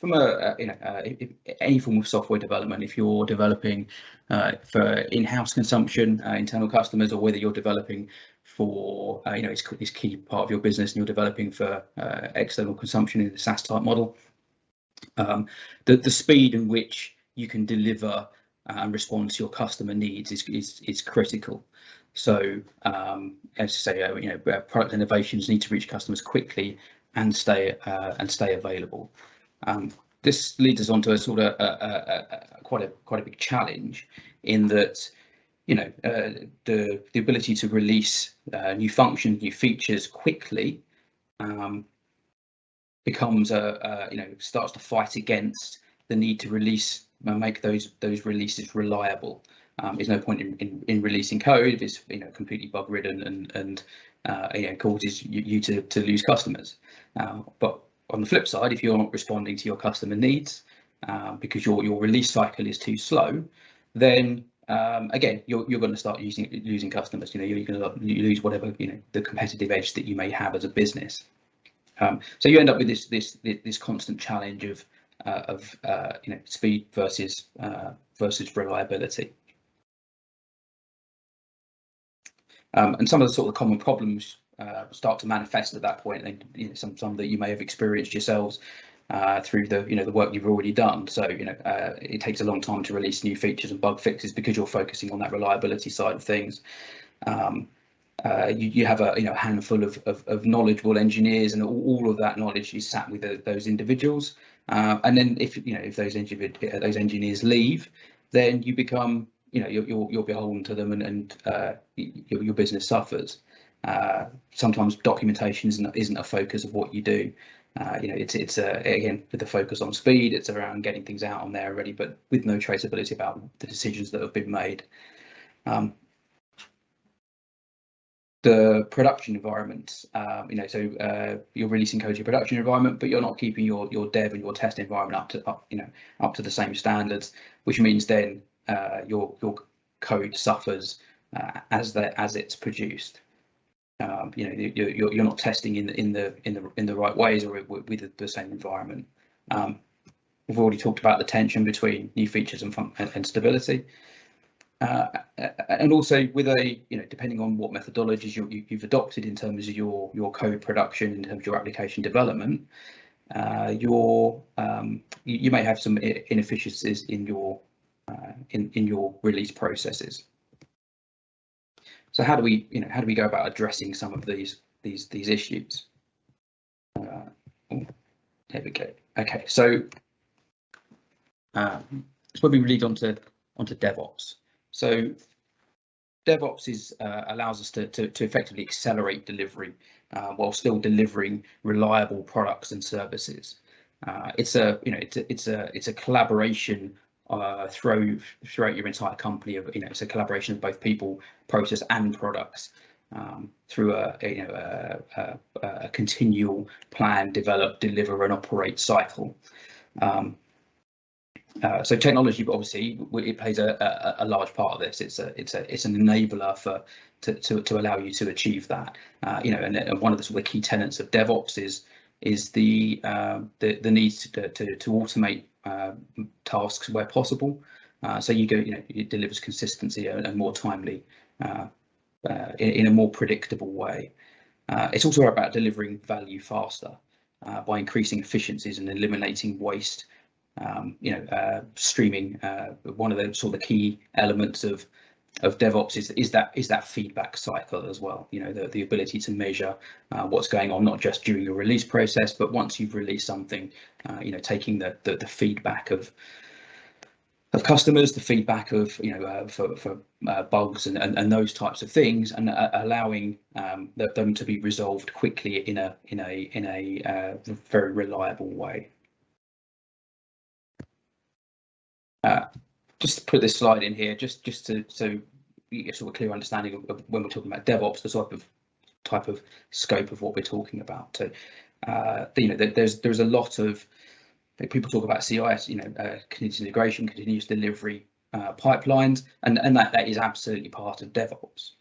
from any form of software development, if you're developing for in-house consumption, internal customers, or whether you're developing for it's key part of your business and you're developing for external consumption in a SaaS type model, the speed in which you can deliver and respond to your customer needs is critical. So as I say, product innovations need to reach customers quickly and stay available. This leads us on to a sort of quite a big challenge, in that the ability to release new functions, new features quickly becomes starts to fight against the need to release and make those releases reliable. There's no point in releasing code if it's completely bug ridden and causes you to lose customers. But on the flip side, if you're not responding to your customer needs because your release cycle is too slow, then again you're going to start losing customers. You're going to lose whatever the competitive edge that you may have as a business. So you end up with this constant challenge of speed versus reliability. And some of the sort of common problems start to manifest at that point, and some that you may have experienced yourselves through the work you've already done. So it takes a long time to release new features and bug fixes because you're focusing on that reliability side of things. You have a handful of knowledgeable engineers, and all of that knowledge is sat with those individuals. And then if those engineers leave, then you become you're beholden to them, and your business suffers. Sometimes documentation isn't a focus of what you do. It's again, with the focus on speed, it's around getting things out on there already, but with no traceability about the decisions that have been made. The production environment, so you're releasing code to your production environment, but you're not keeping your dev and your test environment up to the same standards, which means then your code suffers as it's produced. You're not testing in the right ways or with the same environment. We've already talked about the tension between new features and stability. And also with depending on what methodologies you've adopted in terms of your code production, in terms of your application development, you may have some inefficiencies in your release processes. So how do we go about addressing some of these issues? There we go. Okay, so it's when we lead on to DevOps. So DevOps allows us to effectively accelerate delivery while still delivering reliable products and services. It's a collaboration throughout your entire company. It's a collaboration of both people, process, and products through a continual plan, develop, deliver, and operate cycle. So technology, obviously, it plays a large part of this. It's an enabler to allow you to achieve that. And one of the sort of key tenets of DevOps is the need to automate tasks where possible. So it delivers consistency and more timely in a more predictable way. It's also about delivering value faster by increasing efficiencies and eliminating waste. Streaming, one of the sort of key elements of DevOps is that feedback cycle as well. The ability to measure what's going on, not just during your release process, but once you've released something, taking the feedback of customers, the feedback of for bugs and those types of things, and allowing them to be resolved quickly in a very reliable way. Just to put this slide in here, just so you get sort of a clear understanding of when we're talking about DevOps, the sort of type of scope of what we're talking about. So, there's a lot of people talk about CIS, continuous integration, continuous delivery pipelines, and that is absolutely part of DevOps.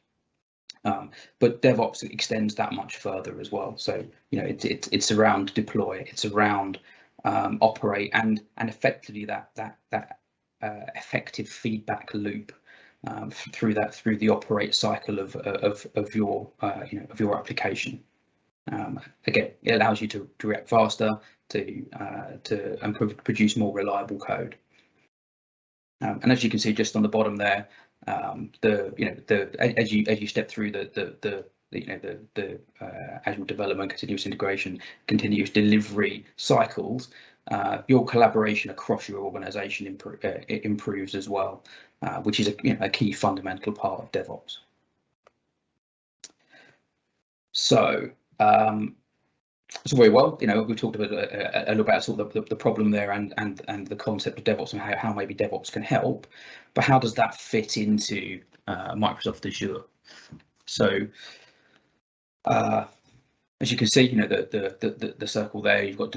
But DevOps extends that much further as well. So, it's around deploy, it's around operate, and effectively that effective feedback loop through the operate cycle of your application. Again, it allows you to react faster, to produce more reliable code. And as you can see just on the bottom there, as you step through the Agile development, continuous integration, continuous delivery cycles, your collaboration across your organization improves as well, which is a key fundamental part of DevOps. So very well, we talked about a little about sort of the problem there and the concept of DevOps and how maybe DevOps can help, but how does that fit into Microsoft Azure? So as you can see, the circle there, you've got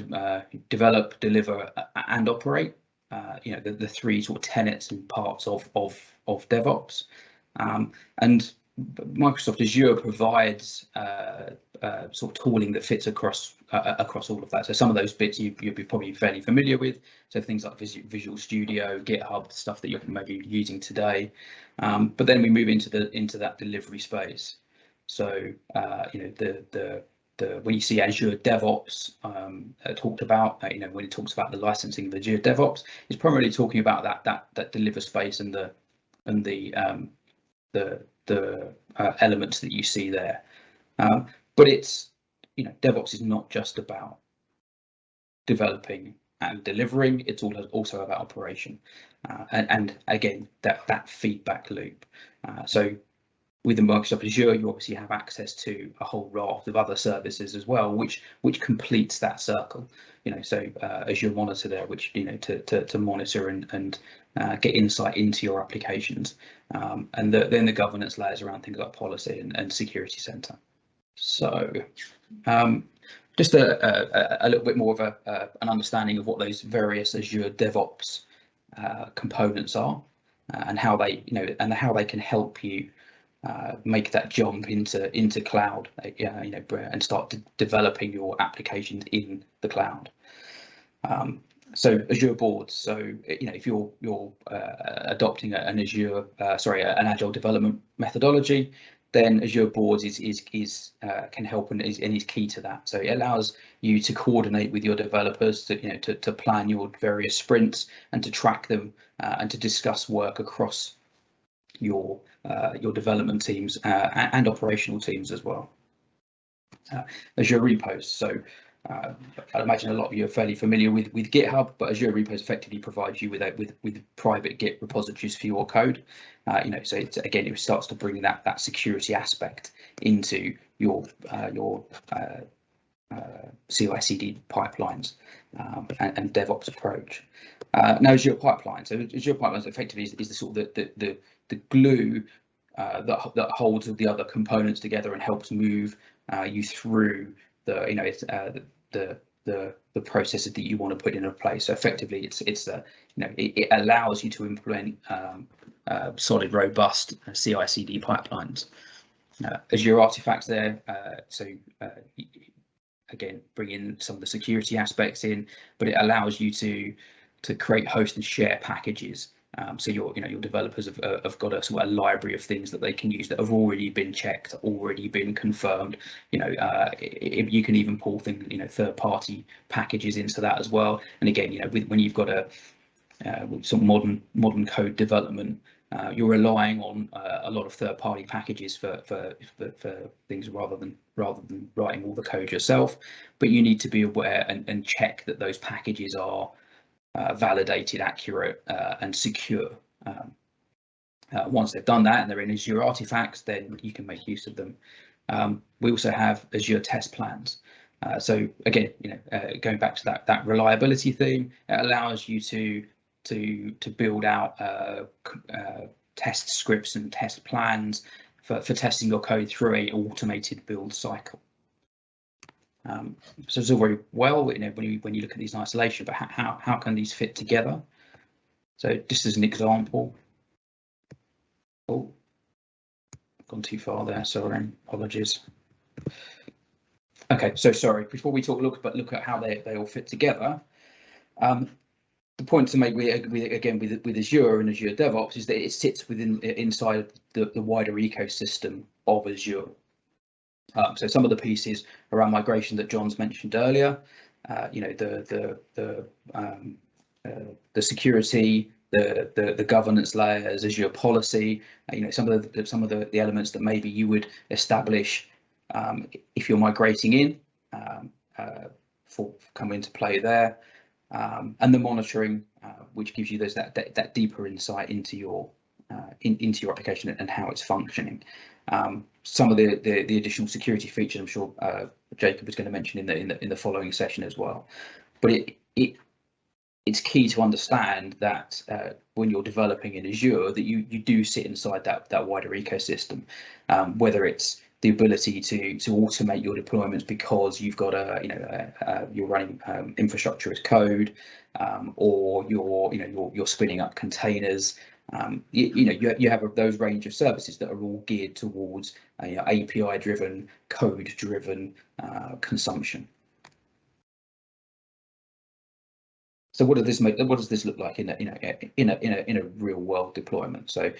develop, deliver, and operate. The three sort of tenets and parts of DevOps, and Microsoft Azure provides sort of tooling that fits across all of that. So some of those bits you'll be probably fairly familiar with. So things like Visual Studio, GitHub, stuff that you're maybe using today. But then we move into that delivery space. So when you see Azure DevOps talked about, when it talks about the licensing of Azure DevOps, it's primarily talking about that deliver space and the elements that you see there. But it's DevOps is not just about developing and delivering, it's also about operation, and again that feedback loop. So with the Microsoft Azure, you obviously have access to a whole raft of other services as well, which completes that circle. So Azure Monitor there, which to monitor and get insight into your applications, and then the governance layers around things like policy and security center. So just a little bit more of an understanding of what those various Azure DevOps components are, and how they can help you make that jump into cloud, and start developing your applications in the cloud. So Azure boards. So if you're adopting an Agile development methodology, then Azure boards can help and is key to that. So it allows you to coordinate with your developers to plan your various sprints and to track them and to discuss work across your development teams and operational teams as well. Azure repos. So I'd imagine a lot of you are fairly familiar with GitHub, but Azure repos effectively provides you with private Git repositories for your code. So it starts to bring that security aspect into your CI/CD pipelines and DevOps approach. Now Azure Pipelines. So Azure Pipelines effectively is the sort of the glue that holds all the other components together and helps move you through the processes that you want to put into place. So effectively, it allows you to implement solid, robust CI/CD pipelines. Azure Artifacts there. Again, bring in some of the security aspects in, but it allows you to create, host, and share packages. So your developers have got a sort of a library of things that they can use that have already been checked, already been confirmed. You can even pull things, third-party packages into that as well. And again, when you've got a sort of modern code development, you're relying on a lot of third-party packages for things rather than writing all the code yourself. But you need to be aware and check that those packages are validated, accurate, and secure. Once they've done that and they're in Azure Artifacts, then you can make use of them. We also have Azure test plans. So again, going back to that reliability theme, it allows you to build out test scripts and test plans for testing your code through an automated build cycle. So it's all very well, when you look at these in isolation, but how can these fit together? So just as an example, gone too far there. Sorry, apologies. Okay, so sorry. Before we look at how they all fit together, The point to make with Azure and Azure DevOps is that it sits inside the wider ecosystem of Azure. So some of the pieces around migration that John's mentioned earlier, the security, the governance layers, Azure policy, some of the elements that maybe you would establish if you're migrating in come into play there, and the monitoring, which gives you that deeper insight into your application and how it's functioning. Some of the additional security features, I'm sure Jacob is going to mention in the following session as well. But it's key to understand that when you're developing in Azure, that you do sit inside that wider ecosystem, whether it's the ability to automate your deployments because you've got you're running infrastructure as code, or you're spinning up containers. You have those range of services that are all geared towards API driven, code driven consumption. So what does this look like in a real world deployment? So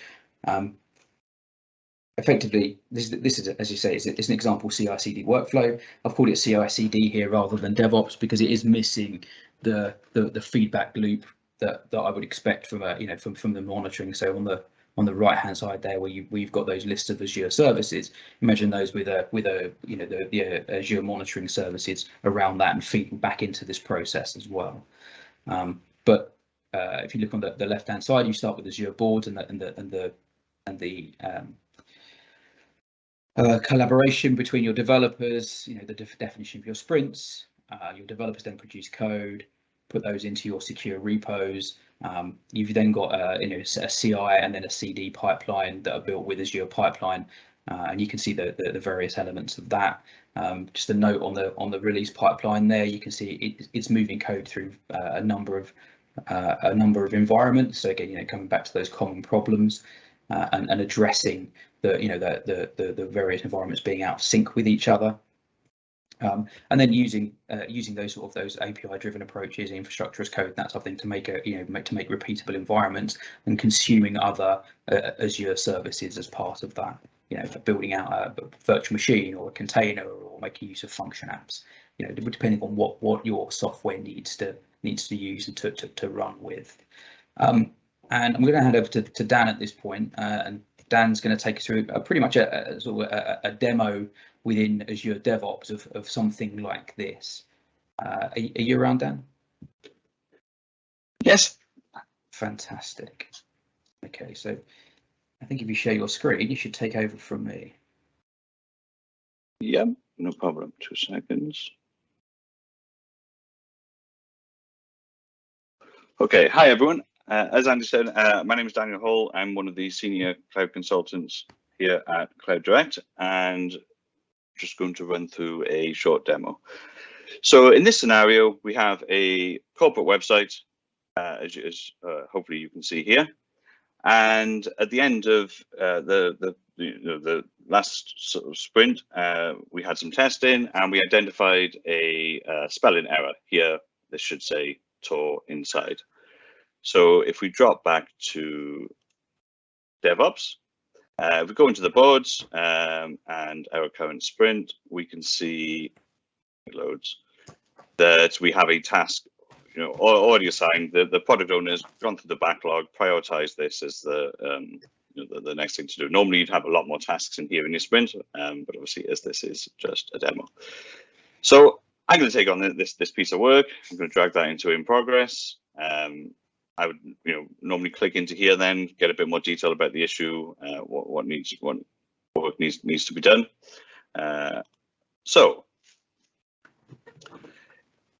effectively, this is, as you say, it's an example CI/CD workflow. I've called it CI/CD here rather than DevOps because it is missing the feedback loop that I would expect from from the monitoring. So on the right hand side there, where you've got those lists of Azure services, imagine those with the Azure monitoring services around that and feeding back into this process as well. But if you look on the left hand side, you start with Azure boards and the collaboration between your developers, the definition of your sprints. Your developers then produce code, put those into your secure repos. You've then got a CI and then a CD pipeline that are built with Azure Pipeline, and you can see the various elements of that. Just a note on the release pipeline there, you can see it's moving code through a number of environments. So again, coming back to those common problems and addressing the various environments being out of sync with each other. And then using those API driven approaches, infrastructure as code, that sort of thing, to make repeatable environments and consuming other Azure services as part of that. For building out a virtual machine or a container or making use of function apps. Depending on what your software needs to use and to run with. And I'm going to hand over to Dan at this point, and Dan's going to take us through pretty much a demo within Azure DevOps of something like this. Are you around, Dan? Yes. Fantastic. Okay, so I think if you share your screen, you should take over from me. Yeah, no problem. 2 seconds. Okay, hi everyone. As Andy said, my name is Daniel Hull. I'm one of the senior cloud consultants here at Cloud Direct, and just going to run through a short demo. So in this scenario, we have a corporate website, as hopefully you can see here. And at the end of the last sort of sprint, we had some testing and we identified a spelling error here. This should say Tor inside. So if we drop back to DevOps, if we go into the boards and our current sprint, we can see loads that we have a task already assigned. The product owner has gone through the backlog, prioritized this as the next thing to do. Normally you'd have a lot more tasks in here in your sprint, but obviously as this is just a demo. So I'm going to take on this piece of work. I'm going to drag that into in progress. I would normally click into here, then get a bit more detail about the issue, what work needs to be done. So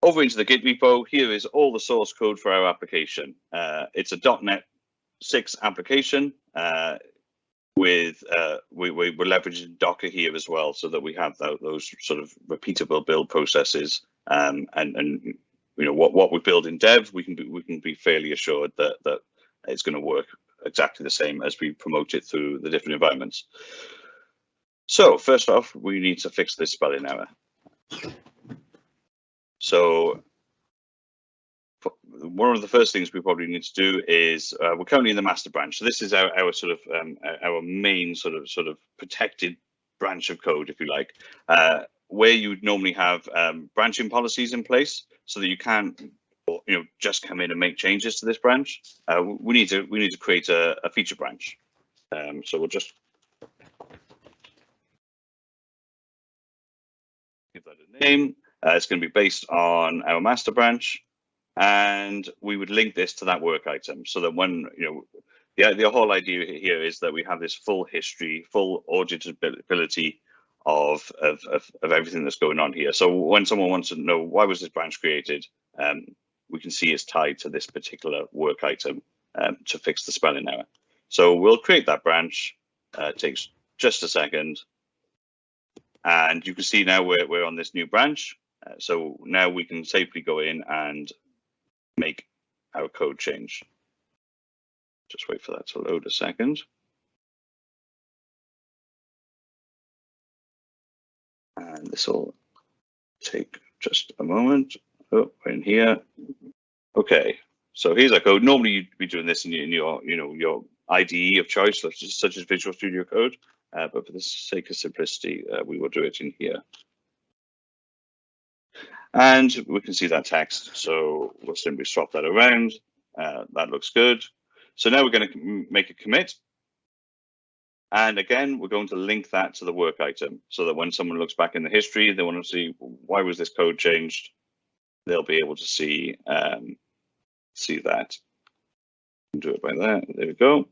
over into the Git repo, here is all the source code for our application. It's a .NET 6 application we're leveraging Docker here as well, so that we have those sort of repeatable build processes. And what we build in Dev, we can be fairly assured that it's going to work exactly the same as we promote it through the different environments. So first off, we need to fix this spelling error. So one of the first things we probably need to do is we're currently in the master branch. So this is our sort of our main sort of protected branch of code, if you like, where you would normally have branching policies in place so that you can't just come in and make changes to this branch. We need to create a feature branch. So we'll just give that a name. It's going to be based on our master branch, and we would link this to that work item so that when the whole idea here is that we have this full history, full auditability of everything that's going on here. So when someone wants to know why was this branch created, we can see it's tied to this particular work item to fix the spelling error. So we'll create that branch. It takes just a second, and you can see now we're on this new branch. So now we can safely go in and make our code change. Just wait for that to load a second. And this will take just a moment. Oh, we're in here. Okay, so here's our code. Normally you'd be doing this in your IDE of choice, such as Visual Studio Code. But for the sake of simplicity, we will do it in here. And we can see that text. So we'll simply swap that around. That looks good. So now we're going to make a commit. And again, we're going to link that to the work item so that when someone looks back in the history, they want to see why was this code changed. They'll be able to see that. Do it by that. There we go.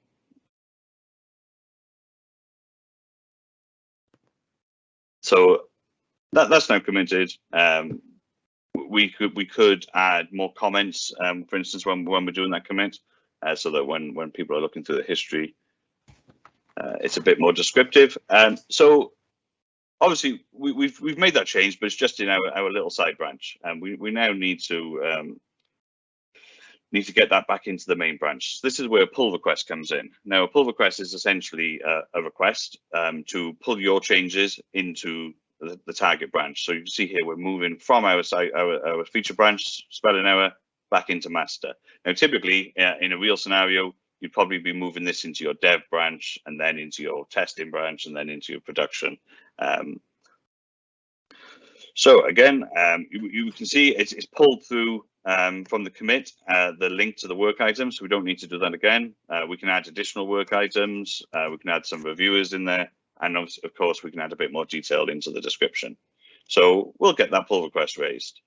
So that's now committed. We could add more comments, for instance, when we're doing that commit, so that when people are looking through the history, it's a bit more descriptive. So obviously we've made that change, but it's just in our little side branch, and we now need to get that back into the main branch. This is where a pull request comes in. Now, a pull request is essentially a request to pull your changes into the target branch. So you can see here we're moving from our feature branch spelling error back into master. Now, typically in a real scenario, you'd probably be moving this into your dev branch and then into your testing branch and then into your production. So again, you can see it's pulled through from the commit, the link to the work item, so we don't need to do that again. We can add additional work items, we can add some reviewers in there, and of course we can add a bit more detail into the description. So we'll get that pull request raised.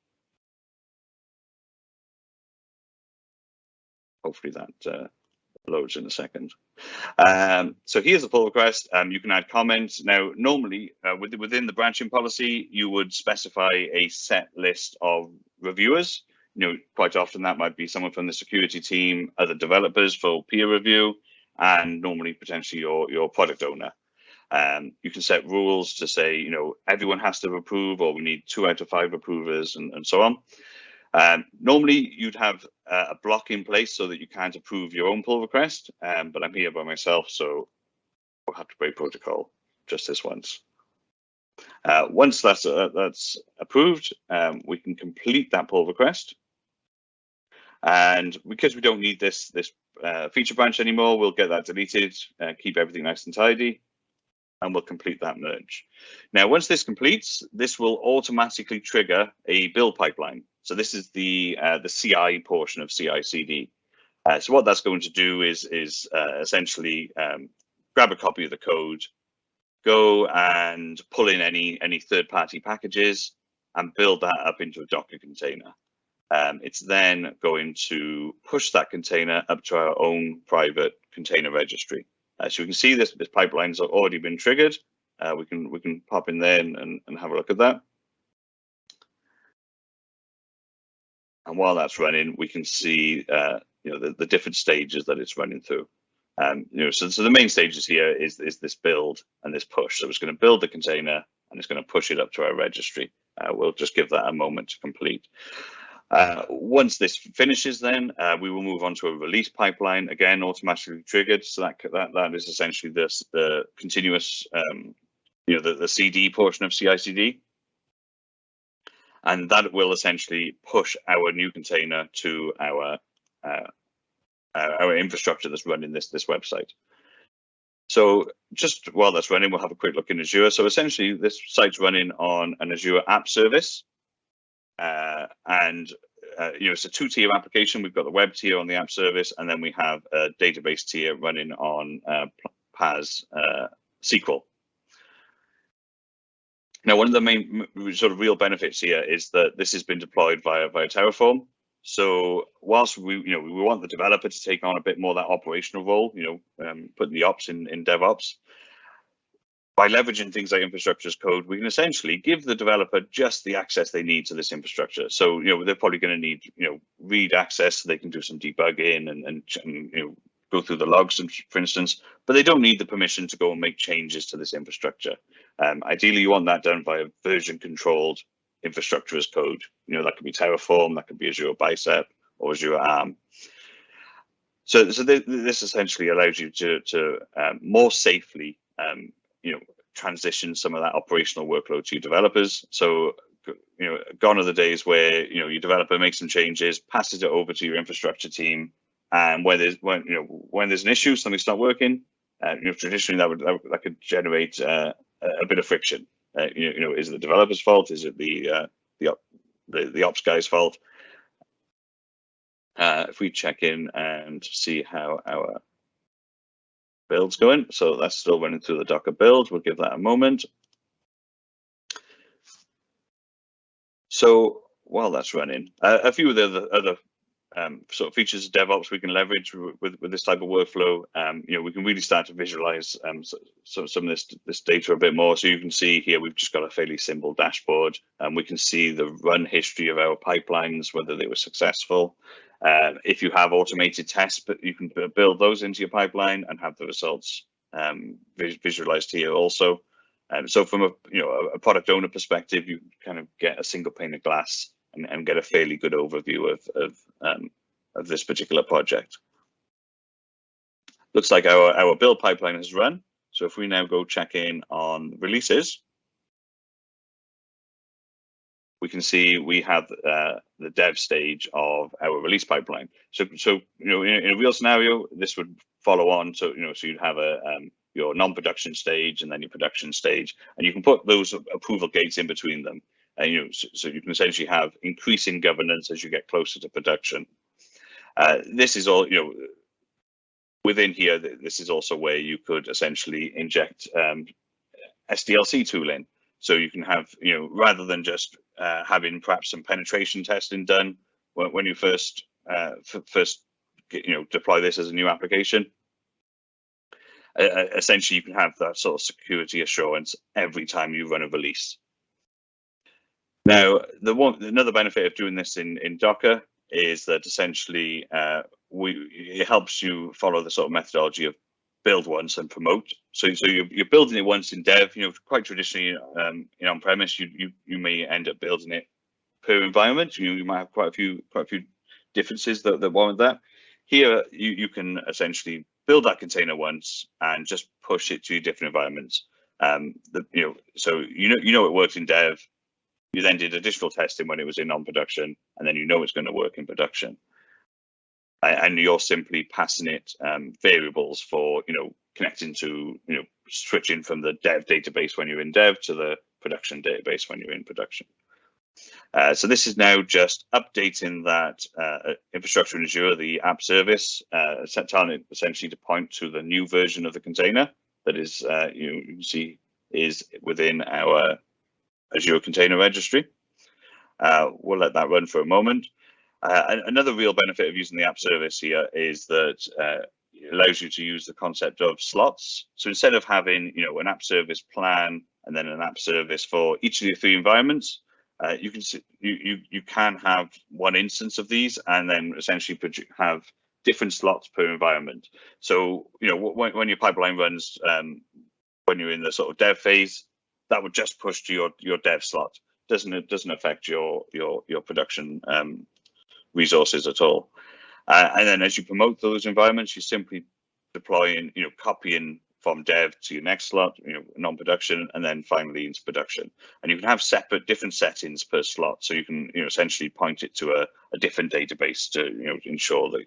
Hopefully that loads in a second. So here's the pull request. You can add comments. Now, normally within the branching policy, you would specify a set list of reviewers. Quite often that might be someone from the security team, other developers for peer review, and normally potentially your product owner. You can set rules to say, everyone has to approve, or we need 2 out of 5 approvers, and so on. Normally you'd have a block in place so that you can't approve your own pull request, but I'm here by myself, so we'll have to break protocol just this once. Once that's approved, we can complete that pull request. And because we don't need this feature branch anymore, we'll get that deleted, keep everything nice and tidy, and we'll complete that merge. Now, once this completes, this will automatically trigger a build pipeline. So this is the CI portion of CI/CD. So what that's going to do is essentially grab a copy of the code, go and pull in any third-party packages, and build that up into a Docker container. It's then going to push that container up to our own private container registry. So you can see this pipeline's already been triggered. We can pop in there and have a look at that. And while that's running, we can see the different stages that it's running through. So the main stages here is this build and this push. So it's going to build the container and it's going to push it up to our registry. We'll just give that a moment to complete. Once this finishes, then we will move on to a release pipeline, again automatically triggered. So that is essentially the continuous, the CD portion of CI/CD. and that will essentially push our new container to our infrastructure that's running this website. So just while that's running, we'll have a quick look in Azure. So essentially, this site's running on an Azure app service, and it's a two-tier application. We've got the web tier on the app service, and then we have a database tier running on PaaS SQL. Now, one of the main sort of real benefits here is that this has been deployed via Terraform. So whilst we want the developer to take on a bit more of that operational role, putting the ops in DevOps, by leveraging things like infrastructure as code, we can essentially give the developer just the access they need to this infrastructure. So they're probably going to need read access so they can do some debugging and go through the logs, for instance, but they don't need the permission to go and make changes to this infrastructure. Ideally, you want that done via version controlled infrastructure as code. That could be Terraform, that could be Azure Bicep or Azure ARM. So this essentially allows you to more safely transition some of that operational workload to your developers. So gone are the days where your developer makes some changes, passes it over to your infrastructure team, and when there's an issue, something's not working, traditionally that could generate a bit of friction. Is it the developer's fault? Is it the ops guy's fault? If we check in and see how our build's going, so that's still running through the Docker build. We'll give that a moment. So while that's running, a few of the other sort of features of DevOps we can leverage with this type of workflow. We can really start to visualize some of this data a bit more. So you can see here we've just got a fairly simple dashboard, and we can see the run history of our pipelines, whether they were successful. If you have automated tests, but you can build those into your pipeline and have the results visualized here also. So from a product owner perspective, you kind of get a single pane of glass and get a fairly good overview of this particular project. Looks like our build pipeline has run. So if we now go check in on releases, we can see we have the dev stage of our release pipeline. So in a real scenario, this would follow on. So so you'd have your non-production stage and then your production stage, and you can put those approval gates in between them. And so you can essentially have increasing governance as you get closer to production. This is all within here. This is also where you could essentially inject SDLC tooling. So you can have rather than just having perhaps some penetration testing done when you first deploy this as a new application. Essentially, you can have that sort of security assurance every time you run a release. Now, another benefit of doing this in Docker is that essentially it helps you follow the sort of methodology of build once and promote. So you're building it once in dev. Quite traditionally in on-premise, you may end up building it per environment. You might have quite a few differences that warrant that. Here, you can essentially build that container once and just push it to your different environments. So it works in dev. You then did additional testing when it was in non-production, and then it's going to work in production. And you're simply passing it variables for connecting to switching from the dev database when you're in dev to the production database when you're in production. So this is now just updating that infrastructure in Azure, the app service, telling it essentially to point to the new version of the container that is you can see is within our Azure Container Registry. We'll let that run for a moment. Another real benefit of using the app service here is that it allows you to use the concept of slots. So instead of having an app service plan and then an app service for each of the 3 environments, you can have one instance of these and then essentially have different slots per environment. So when your pipeline runs when you're in the sort of dev phase, that would just push to your dev slot. Doesn't affect your production resources at all. And then as you promote those environments, you're simply deploying, copying from dev to your next slot, non-production, and then finally into production. And you can have different settings per slot, so you can essentially point it to a different database to ensure that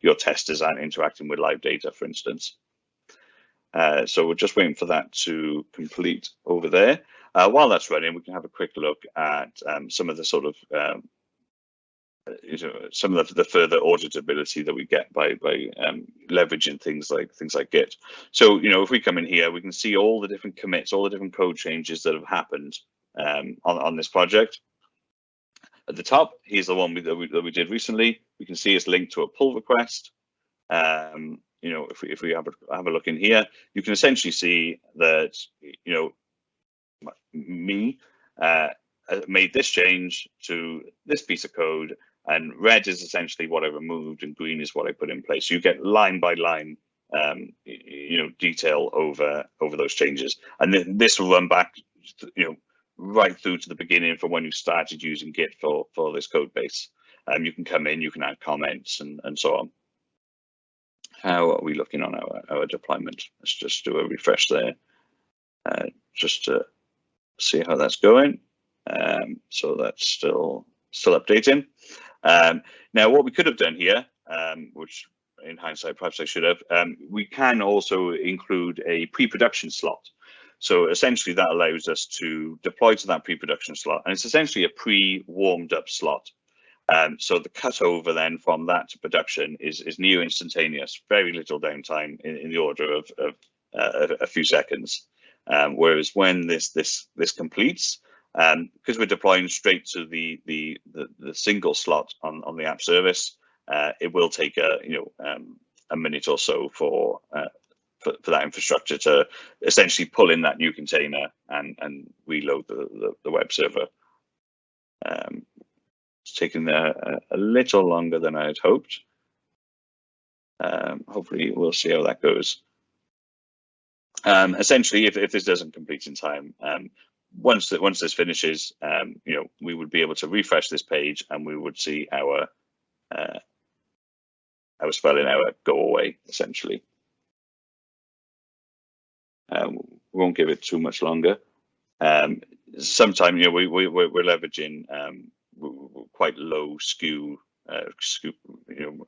your testers aren't interacting with live data, for instance. So we're just waiting for that to complete over there. While that's running, we can have a quick look at some of the sort of some of the further auditability that we get by leveraging things like Git. So if we come in here, we can see all the different commits, all the different code changes that have happened on this project. At the top, here's the one that we did recently. We can see it's linked to a pull request. If we have a look in here, you can essentially see that me made this change to this piece of code, and red is essentially what I removed, and green is what I put in place. So you get line by line, detail over those changes, and this will run back, right through to the beginning from when you started using Git for this code base. You can come in, you can add comments, and so on. How are we looking on our deployment? Let's just do a refresh there, just to see how that's going. So that's still updating. Now, what we could have done here, which in hindsight perhaps I should have, we can also include a pre-production slot. So essentially that allows us to deploy to that pre-production slot, and it's essentially a pre-warmed up slot. So the cutover then from that to production is near instantaneous, very little downtime, in the order of a few seconds. Whereas when this completes, because we're deploying straight to the single slot on the app service, it will take a minute or so for that infrastructure to essentially pull in that new container and reload the web server. It's taken a little longer than I had hoped. Hopefully we'll see how that goes. Essentially, if this doesn't complete in time, once this finishes, we would be able to refresh this page, and we would see our spelling error go away, essentially. We won't give it too much longer. Sometime, we're leveraging quite low SKU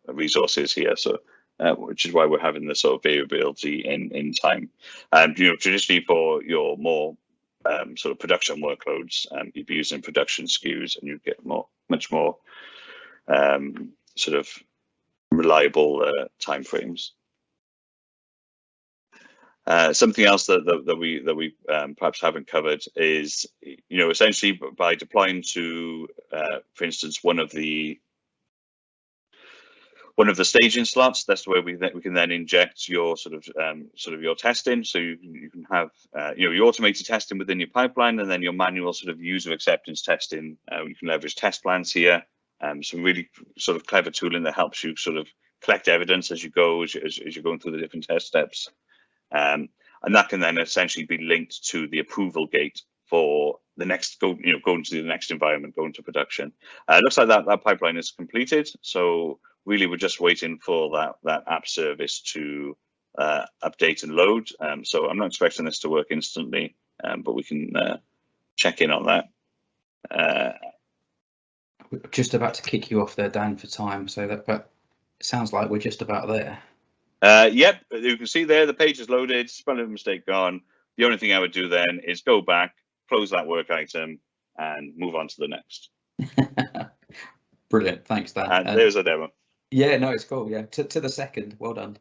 resources here, so which is why we're having this sort of variability in time. Traditionally for your more sort of production workloads, you'd be using production SKUs, and you get much more sort of reliable timeframes. Something else that we perhaps haven't covered is, essentially by deploying to, for instance, one of the staging slots, that's where we can then inject your sort of your testing. So you can have your automated testing within your pipeline, and then your manual sort of user acceptance testing. You can leverage test plans here. Some really sort of clever tooling that helps you sort of collect evidence as you go, as you're going through the different test steps. And that can then essentially be linked to the approval gate for the next going to the next environment, going to production. It looks like that pipeline is completed. So really, we're just waiting for that app service to update and load. So I'm not expecting this to work instantly, but we can check in on that. We're just about to kick you off there, Dan, for time. But it sounds like we're just about there. Yep, you can see there the page is loaded, spelling mistake gone. The only thing I would do then is go back, close that work item, and move on to the next. Brilliant, thanks, Dan. And there's a demo. Yeah, no, it's cool. Yeah, to the second, well done.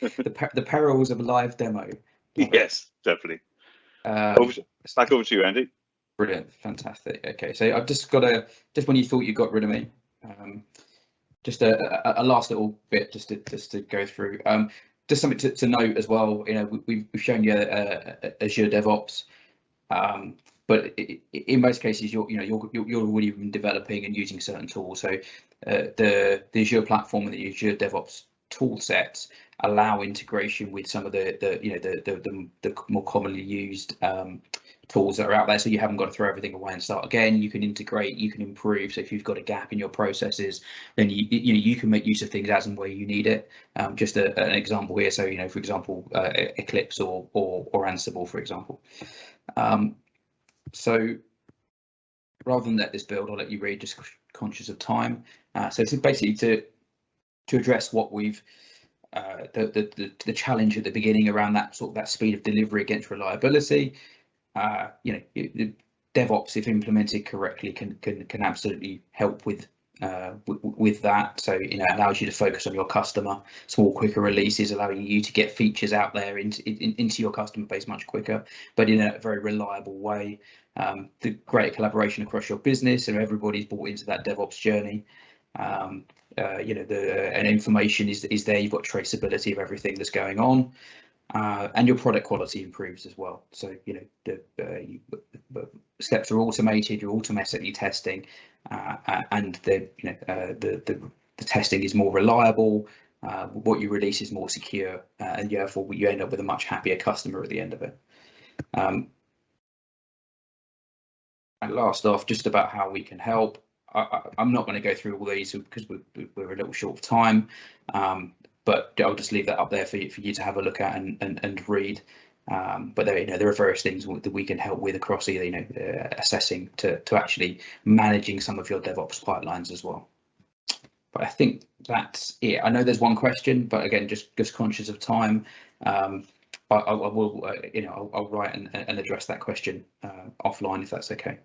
the perils of a live demo. Yes, definitely. Back over to you, Andy. Brilliant, fantastic. Okay, so I've just got just when you thought you got rid of me. Just a last little bit just to go through. Just something to note as well. We've shown you Azure DevOps, but in most cases you're already been developing and using certain tools. So the Azure platform and the Azure DevOps tool sets allow integration with some of the more commonly used tools that are out there, so you haven't got to throw everything away and start again. You can integrate, you can improve. So if you've got a gap in your processes, then you can make use of things as and where you need it. Just an example here. So for example, Eclipse or Ansible, for example. So rather than let this build, I'll let you read, just conscious of time. So it's basically to address what we've the challenge at the beginning around that speed of delivery against reliability. DevOps, if implemented correctly, can absolutely help with that. So it allows you to focus on your customer. Small, quicker releases, allowing you to get features out there into your customer base much quicker, but in a very reliable way. The greater collaboration across your business, and everybody's bought into that DevOps journey. And information is there. You've got traceability of everything that's going on. And your product quality improves as well. So the steps are automated. You're automatically testing, and the testing is more reliable. What you release is more secure, and therefore you end up with a much happier customer at the end of it. And last off, just about how we can help. I'm not going to go through all these because we're a little short of time. But I'll just leave that up there for you to have a look at and read. But there are various things that we can help with across either assessing to actually managing some of your DevOps pipelines as well. But I think that's it. I know there's one question, but again, just conscious of time. But I will I'll write and address that question offline if that's okay.